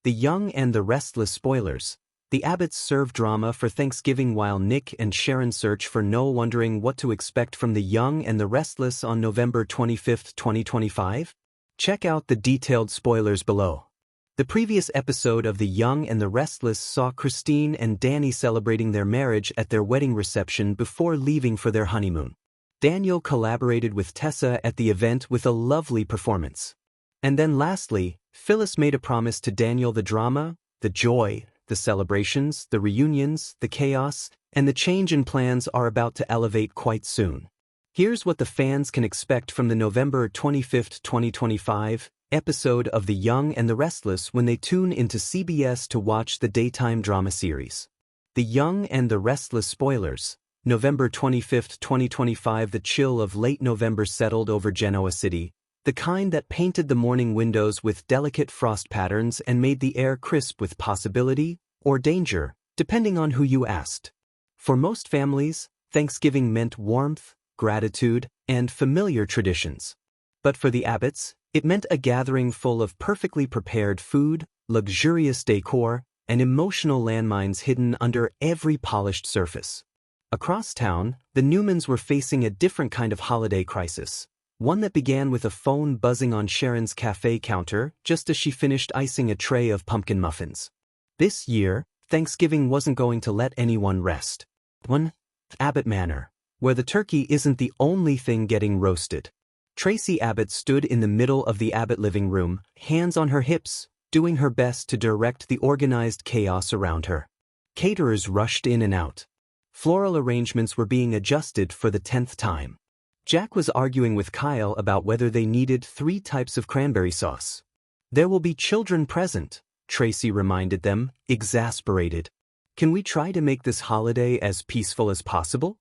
The Young and the Restless spoilers. The Abbotts serve drama for Thanksgiving while Nick and Sharon search for Noel, wondering what to expect from The Young and the Restless on November 25, 2025. Check out the detailed spoilers below. The previous episode of The Young and the Restless saw Christine and Danny celebrating their marriage at their wedding reception before leaving for their honeymoon. Daniel collaborated with Tessa at the event with a lovely performance. And then lastly, Phyllis made a promise to Daniel: the drama, the joy, the celebrations, the reunions, the chaos, and the change in plans are about to elevate quite soon. Here's what the fans can expect from the November 25, 2025 episode of The Young and the Restless when they tune into CBS to watch the daytime drama series. The Young and the Restless spoilers. November 25, 2025. The chill of late November settled over Genoa City, the kind that painted the morning windows with delicate frost patterns and made the air crisp with possibility or danger, depending on who you asked. For most families, Thanksgiving meant warmth, gratitude, and familiar traditions. But for the Abbotts, it meant a gathering full of perfectly prepared food, luxurious decor, and emotional landmines hidden under every polished surface. Across town, the Newmans were facing a different kind of holiday crisis. One that began with a phone buzzing on Sharon's cafe counter just as she finished icing a tray of pumpkin muffins. This year, Thanksgiving wasn't going to let anyone rest. 1. Abbott Manor, where the turkey isn't the only thing getting roasted. Tracy Abbott stood in the middle of the Abbott living room, hands on her hips, doing her best to direct the organized chaos around her. Caterers rushed in and out. Floral arrangements were being adjusted for the 10th time. Jack was arguing with Kyle about whether they needed 3 types of cranberry sauce. There will be children present, Tracy reminded them, exasperated. Can we try to make this holiday as peaceful as possible?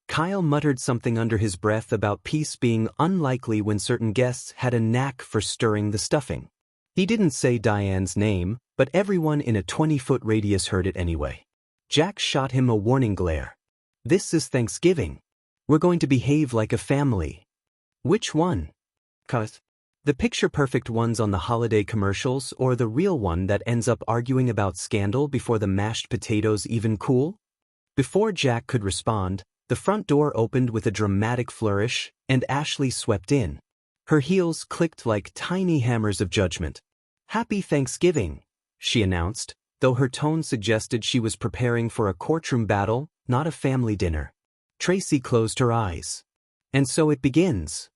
Kyle muttered something under his breath about peace being unlikely when certain guests had a knack for stirring the stuffing. He didn't say Diane's name, but everyone in a 20-foot radius heard it anyway. Jack shot him a warning glare. This is Thanksgiving. We're going to behave like a family. Which one? 'Cause the picture-perfect ones on the holiday commercials or the real one that ends up arguing about scandal before the mashed potatoes even cool? Before Jack could respond, the front door opened with a dramatic flourish, and Ashley swept in. Her heels clicked like tiny hammers of judgment. "Happy Thanksgiving," she announced, though her tone suggested she was preparing for a courtroom battle, not a family dinner. Tracy closed her eyes. "And so it begins."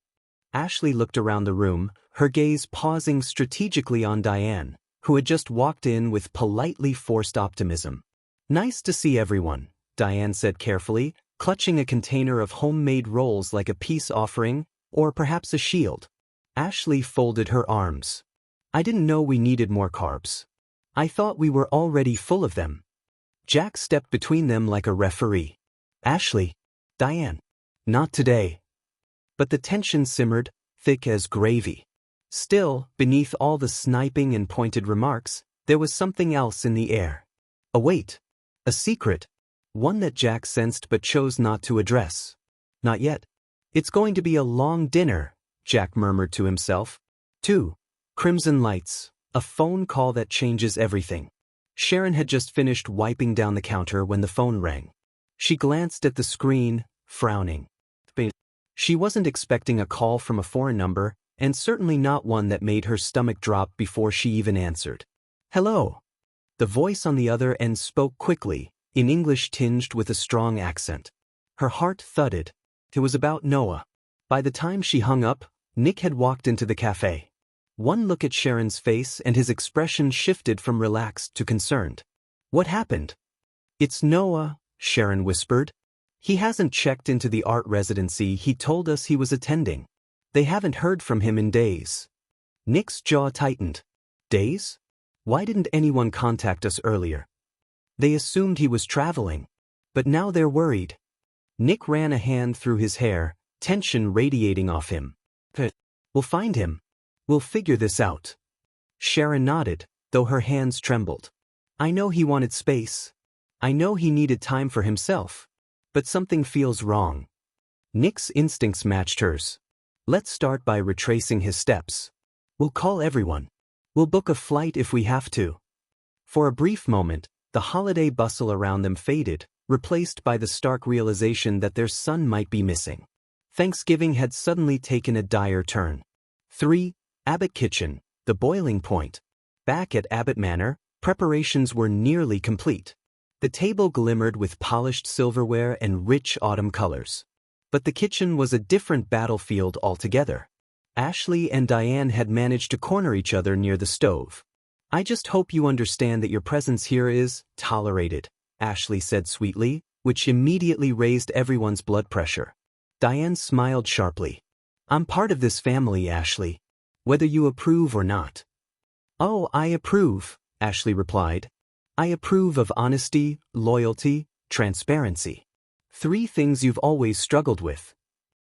Ashley looked around the room, her gaze pausing strategically on Diane, who had just walked in with politely forced optimism. "Nice to see everyone," Diane said carefully, clutching a container of homemade rolls like a peace offering, or perhaps a shield. Ashley folded her arms. "I didn't know we needed more carbs. I thought we were already full of them." Jack stepped between them like a referee. "Ashley, Diane, not today." But the tension simmered, thick as gravy. Still, beneath all the sniping and pointed remarks, there was something else in the air. A weight. A secret. One that Jack sensed but chose not to address. "Not yet. It's going to be a long dinner," Jack murmured to himself. 2. Crimson lights. A phone call that changes everything. Sharon had just finished wiping down the counter when the phone rang. She glanced at the screen, frowning. She wasn't expecting a call from a foreign number, and certainly not one that made her stomach drop before she even answered. "Hello." The voice on the other end spoke quickly, in English tinged with a strong accent. Her heart thudded. It was about Noah. By the time she hung up, Nick had walked into the cafe. One look at Sharon's face and his expression shifted from relaxed to concerned. "What happened?" "It's Noah," Sharon whispered. "He hasn't checked into the art residency he told us he was attending. They haven't heard from him in days." Nick's jaw tightened. "Days? Why didn't anyone contact us earlier?" "They assumed he was traveling. But now they're worried." Nick ran a hand through his hair, tension radiating off him. "We'll find him. We'll figure this out." Sharon nodded, though her hands trembled. "I know he wanted space. I know he needed time for himself. But something feels wrong." Nick's instincts matched hers. "Let's start by retracing his steps. We'll call everyone. We'll book a flight if we have to. For a brief moment, the holiday bustle around them faded, replaced by the stark realization that their son might be missing. Thanksgiving had suddenly taken a dire turn. 3. Abbott Kitchen, the boiling point. Back at Abbott Manor, preparations were nearly complete. The table glimmered with polished silverware and rich autumn colors. But the kitchen was a different battlefield altogether. Ashley and Diane had managed to corner each other near the stove. "I just hope you understand that your presence here is tolerated," Ashley said sweetly, which immediately raised everyone's blood pressure. Diane smiled sharply. "I'm part of this family, Ashley, whether you approve or not." "Oh, I approve," Ashley replied. "I approve of honesty, loyalty, transparency. 3 things you've always struggled with."